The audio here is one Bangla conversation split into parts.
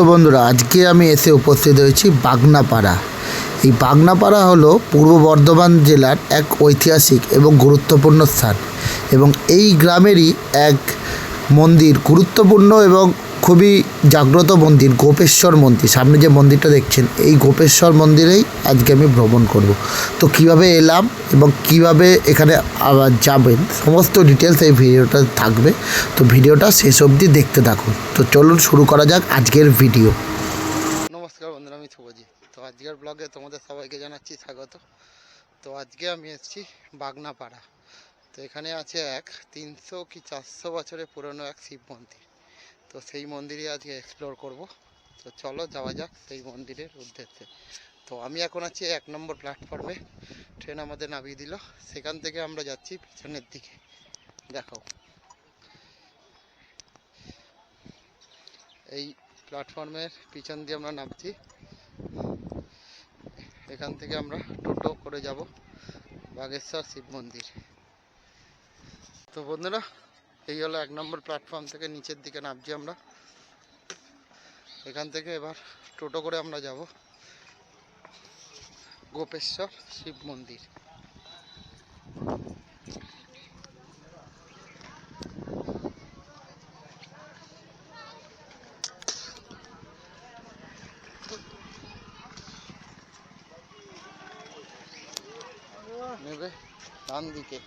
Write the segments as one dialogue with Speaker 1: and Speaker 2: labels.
Speaker 1: বন্ধুরা, আজকে আমি এসে উপস্থিত হয়েছি বাগনাপাড়া। এই বাগনাপাড়া হলো পূর্ব বর্ধমান জেলার এক ঐতিহাসিক এবং গুরুত্বপূর্ণ স্থান এবং এই গ্রামেরই এক মন্দির, গুরুত্বপূর্ণ এবং খুবই জাগ্রত মন্দির, গোপেশ্বর মন্দির। সামনে যে মন্দিরটা দেখছেন, এই গোপেশ্বর মন্দিরেই আজকে আমি ভ্রমণ করব। তো কিভাবে এলাম এবং কিভাবে এখানে আবার যাবেন, সমস্ত ডিটেলস এই ভিডিওটা থাকবে। তো ভিডিওটা শেষ অবধি দেখতে থাকুন। তো চলুন শুরু করা যাক আজকের ভিডিও। নমস্কার বন্ধুরা, আমি শুভজিৎ। তো আজকের ব্লগে তোমাদের সবাইকে জানাচ্ছি স্বাগত। তো আজকে আমি এসেছি বাগনাপাড়া। তো এখানে আছে এক 300 কি 400 বছরের পুরনো এক শিব মন্দির। তো সেই মন্দিরে আজকে এক্সপ্লোর করব। তো চলো যাওয়া যাক সেই মন্দিরের উদ্দেশ্যে। তো আমি এখন আছি 1 নম্বর প্ল্যাটফর্মে। ট্রেন আমাদের নামিয়ে দিল, সেখান থেকে আমরা যাচ্ছি পিছনের দিকে। দেখাও, এই প্ল্যাটফর্মের পিছন দিয়ে আমরা নামছি। এখান থেকে আমরা টোটো করে যাব বাগেশ্বর শিব মন্দির। তো বন্ধুরা, এই হলো 1 নম্বর প্ল্যাটফর্ম থেকে নিচের দিকে নামছি আমরা। এখান থেকে এবার টোটো করে আমরা যাব গোপেশ্বর শিব মন্দির। নেবে ডান দিকে।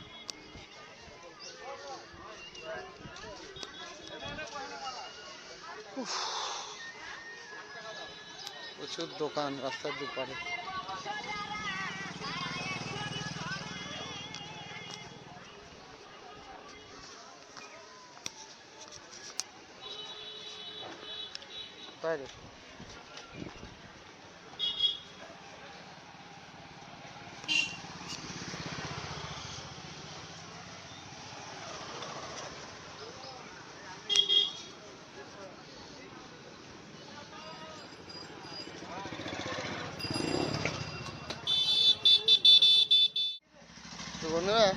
Speaker 1: প্রচুর দোকান রাস্তার দুপারে। বাইরে বন্ধুরা,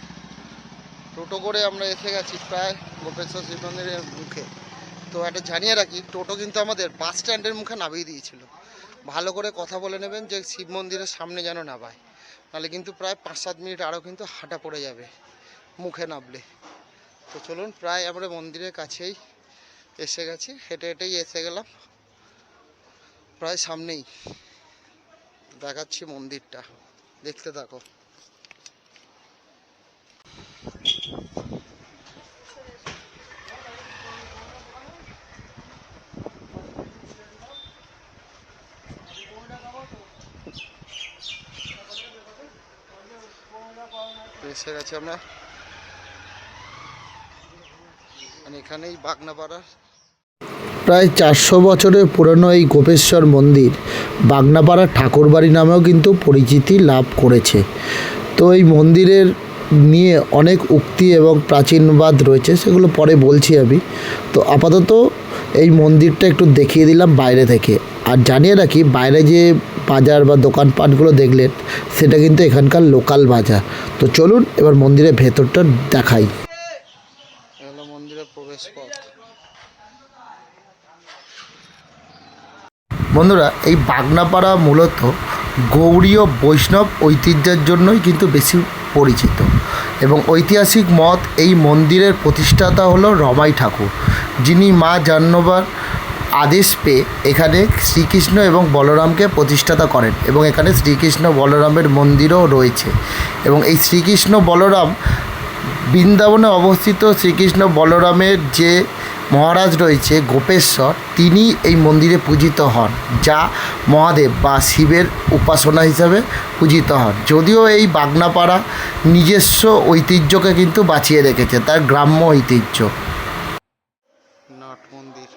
Speaker 1: টোটো করে আমরা এসে গেছি প্রায় গোপেশ্বর শিব মন্দিরের মুখে। তো একটা জানিয়ে রাখি, টোটো কিন্তু আমাদের বাস স্ট্যান্ডের মুখে নামিয়ে দিয়েছিল। ভালো করে কথা বলে নেবেন যে শিব মন্দিরের সামনে যেন নামায়, নাহলে কিন্তু প্রায় 5-7 মিনিট আরও কিন্তু হাঁটা পড়ে যাবে মুখে নামলে। তো চলুন, প্রায় আমরা মন্দিরের কাছেই এসে গেছি। হেঁটে হেঁটেই এসে গেলাম, প্রায় সামনেই। দেখাচ্ছি মন্দিরটা, দেখতে থাকো। এসে গেছি আমরা, এখানেই বাগনাপাড়া। প্রায় 400 বছরের পুরনো এই গোপেশ্বর মন্দির বাগনাপাড়া ঠাকুরবাড়ি নামেও কিন্তু পরিচিতি লাভ করেছে। তো এই মন্দিরের নিয়ে অনেক উক্তি এবং প্রাচীনবাদ রয়েছে, সেগুলো পরে বলছি আমি। তো আপাতত এই মন্দিরটা একটু দেখিয়ে দিলাম বাইরে থেকে। আর জানিয়ে রাখি, বাইরে যে বাজার বা দোকানপাটগুলো দেখলেন, সেটা কিন্তু এখানকার লোকাল বাজার। তো চলুন এবার মন্দিরের ভেতরটা দেখাই। এগুলো মন্দিরের প্রবেশ পথ। বন্ধুরা, এই বাগনাপাড়া মূলত গৌড়ীয় বৈষ্ণব ঐতিহ্যের জন্যই কিন্তু বেশি পরিচিত এবং ঐতিহাসিক মত, এই মন্দিরের প্রতিষ্ঠাতা হলো রমাই ঠাকুর, যিনি মা জাহ্নবীর আদেশ পেয়ে এখানে শ্রীকৃষ্ণ এবং বলরামকে প্রতিষ্ঠাতা করেন এবং এখানে শ্রীকৃষ্ণ বলরামের মন্দিরও রয়েছে। এবং এই শ্রীকৃষ্ণ বলরাম বৃন্দাবনে অবস্থিত শ্রীকৃষ্ণ বলরামের যে মহারাজ রয়েছে গোপেশ্বর, তিনি এই মন্দিরে পূজিত হন, যা মহাদেব বা শিবের উপাসনা হিসাবে পূজিত হন। যদিও এই বাগনাপাড়া নিজস্ব ঐতিহ্যকে কিন্তু বাঁচিয়ে রেখেছে, তার গ্রাম্য ঐতিহ্য। নাট মন্দির।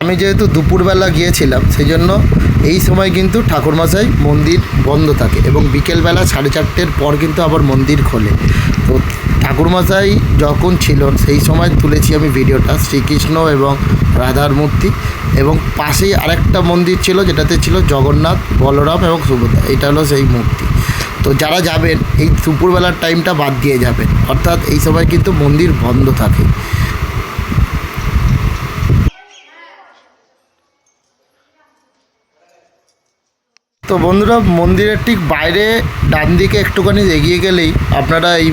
Speaker 1: আমি যেহেতু দুপুরবেলা গিয়েছিলাম, সেই জন্য এই সময় কিন্তু ঠাকুরমশাই মন্দির বন্ধ থাকে এবং বিকেলবেলা 4:30-র পর কিন্তু আবার মন্দির খোলে। তো ঠাকুরমশাই যখন ছিলেন সেই সময় তুলেছি আমি ভিডিওটা, শ্রীকৃষ্ণ এবং রাধার মূর্তি, এবং পাশেই আরেকটা মন্দির ছিল যেটাতে ছিল জগন্নাথ, বলরাম এবং সুভদ্রা। এটা হলো সেই মূর্তি। তো যারা যাবেন এই দুপুরবেলার টাইমটা বাদ দিয়ে যাবেন, অর্থাৎ এই সময় কিন্তু মন্দির বন্ধ থাকে। তো বন্ধুরা, মন্দিরের ঠিক বাইরে ডান দিকে একটুখানি এগিয়ে গেলেই আপনারা এই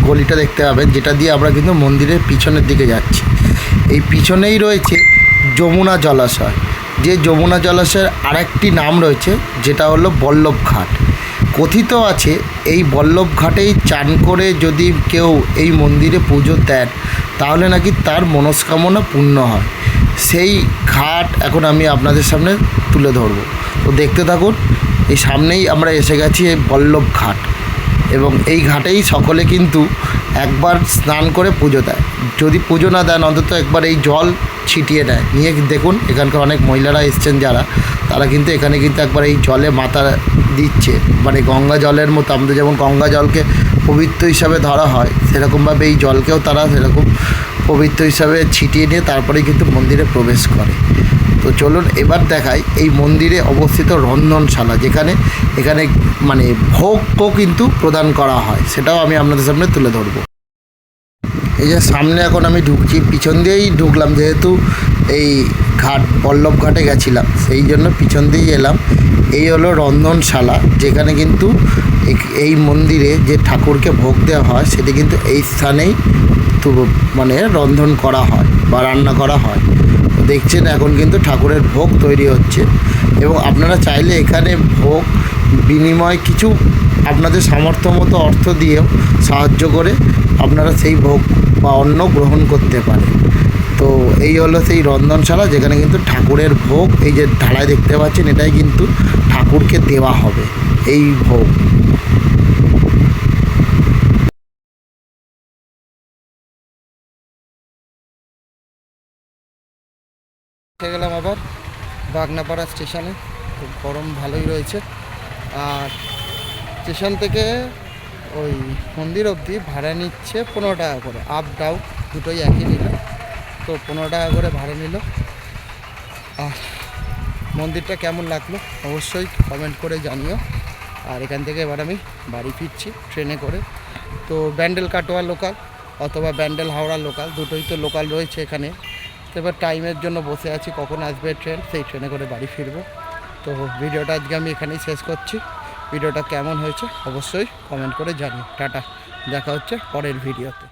Speaker 1: গলিটা দেখতে পাবেন, যেটা দিয়ে আমরা কিন্তু মন্দিরের পিছনের দিকে যাচ্ছি। এই পিছনেই রয়েছে যমুনা জলাশয়, যে যমুনা জলাশয়ের আরেকটি নাম রয়েছে যেটা হলো বল্লভ ঘাট। কথিত আছে এই বল্লভ ঘাটেই চান করে যদি কেউ এই মন্দিরে পুজো দেন তাহলে নাকি তার মনস্কামনা পূর্ণ হয়। সেই ঘাট এখন আমি আপনাদের সামনে তুলে ধরব। তো দেখতে থাকুন। এই সামনেই আমরা এসে গেছি এই বল্লভ ঘাট, এবং এই ঘাটেই সকলে কিন্তু একবার স্নান করে পুজো দেয়। যদি পুজো না দেন অন্তত একবার এই জল ছিটিয়ে নেয়। নিয়ে দেখুন এখানকার অনেক মহিলারা এসছেন যারা, তারা কিন্তু এখানে কিন্তু একবার এই জলে মাথা দিচ্ছে। মানে গঙ্গা জলের মতো আমাদের যেমন গঙ্গা জলকে পবিত্র হিসাবে ধরা হয়, সেরকমভাবে এই জলকেও তারা সেরকম পবিত্র হিসাবে ছিটিয়ে নিয়ে তারপরেই কিন্তু মন্দিরে প্রবেশ করে। তো চলুন এবার দেখাই এই মন্দিরে অবস্থিত রন্ধনশালা, যেখানে এখানে মানে ভোগও কিন্তু প্রদান করা হয়, সেটাও আমি আপনাদের সামনে তুলে ধরবো। এই যে সামনে এখন আমি ঢুকছি, পিছন দিয়েই ঢুকলাম, যেহেতু এই ঘাট বল্লভ ঘাটে গেছিলাম সেই জন্য পিছন দিয়েই এলাম। এই হলো রন্ধনশালা, যেখানে কিন্তু এই মন্দিরে যে ঠাকুরকে ভোগ দেওয়া হয় সেটি কিন্তু এই স্থানেই মানে রন্ধন করা হয় বা রান্না করা হয়। দেখছেন এখন কিন্তু ঠাকুরের ভোগ তৈরি হচ্ছে, এবং আপনারা চাইলে এখানে ভোগ বিনিময় কিছু আপনাদের সামর্থ্য মতো অর্থ দিয়েও সাহায্য করে আপনারা সেই ভোগ বা অন্ন গ্রহণ করতে পারেন। তো এই হলো সেই রন্ধনশালা, যেখানে কিন্তু ঠাকুরের ভোগ, এই যে ঢালাই দেখতে পাচ্ছেন এটাই কিন্তু ঠাকুরকে দেওয়া হবে এই ভোগ। গেলাম আবার বাগনাপাড়া স্টেশনে। খুব গরম ভালোই রয়েছে, আর স্টেশন থেকে ওই মন্দির অবধি ভাড়া নিচ্ছে 15 টাকা করে, আপ ডাউন দুটোই একই নিল। তো 15 টাকা করে ভাড়া নিল। আর মন্দিরটা কেমন লাগলো অবশ্যই কমেন্ট করে জানিও। আর এখান থেকে এবার আমি বাড়ি ফিরছি ট্রেনে করে। তো ব্যান্ডেল কাটোয়া লোকাল অথবা ব্যান্ডেল হাওড়া লোকাল, দুটোই তো লোকাল রয়েছে এখানে। তো এবার টাইমের জন্য বসে আছি কখন আসবে ট্রেন, সেই ট্রেনে করে বাড়ি ফিরবো। তো ভিডিওটা আজকে আমি এখানেই শেষ করছি। ভিডিওটা কেমন হয়েছে অবশ্যই কমেন্ট করে জানিও। টাটা, দেখা হচ্ছে পরের ভিডিওতে।